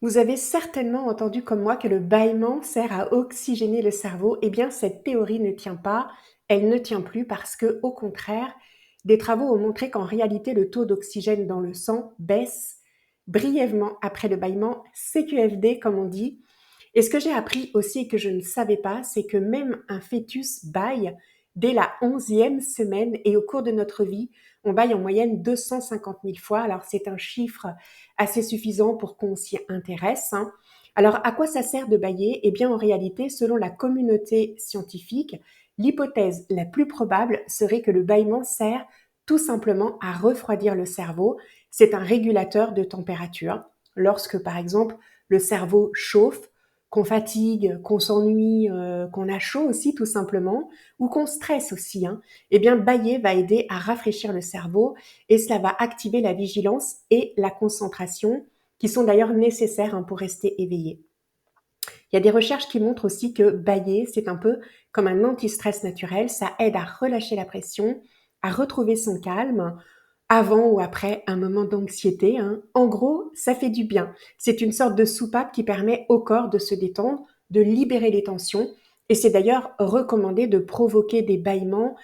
Vous avez certainement entendu comme moi que le bâillement sert à oxygéner le cerveau. Eh bien, cette théorie ne tient pas, elle ne tient plus parce que, au contraire, des travaux ont montré qu'en réalité, le taux d'oxygène dans le sang baisse brièvement après le bâillement, CQFD comme on dit. Et ce que j'ai appris aussi et que je ne savais pas, c'est que même un fœtus bâille dès la 11e semaine et au cours de notre vie, on bâille en moyenne 250 000 fois. Alors c'est un chiffre assez suffisant pour qu'on s'y intéresse, hein. Alors à quoi ça sert de bâiller? Eh bien en réalité, selon la communauté scientifique, l'hypothèse la plus probable serait que le bâillement sert tout simplement à refroidir le cerveau. C'est un régulateur de température. Lorsque par exemple le cerveau chauffe, qu'on fatigue, qu'on s'ennuie, qu'on a chaud aussi tout simplement, ou qu'on stresse aussi, hein, eh bien bâiller va aider à rafraîchir le cerveau et cela va activer la vigilance et la concentration qui sont d'ailleurs nécessaires, hein, pour rester éveillé. Il y a des recherches qui montrent aussi que bâiller, c'est un peu comme un anti-stress naturel, ça aide à relâcher la pression, à retrouver son calme, avant ou après un moment d'anxiété, hein. En gros, ça fait du bien. C'est une sorte de soupape qui permet au corps de se détendre, de libérer les tensions. Et c'est d'ailleurs recommandé de provoquer des bâillements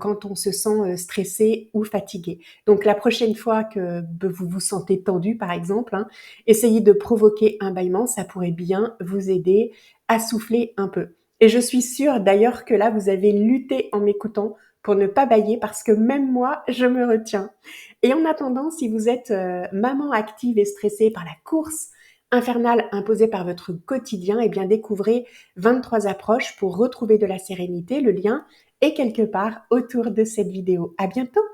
quand on se sent stressé ou fatigué. Donc la prochaine fois que vous vous sentez tendu, par exemple, hein, essayez de provoquer un bâillement. Ça pourrait bien vous aider à souffler un peu. Et je suis sûre d'ailleurs que là, vous avez lutté en m'écoutant pour ne pas bâiller parce que même moi, je me retiens. Et en attendant, si vous êtes maman active et stressée par la course infernale imposée par votre quotidien, eh bien découvrez 23 approches pour retrouver de la sérénité. Le lien est quelque part autour de cette vidéo. À bientôt!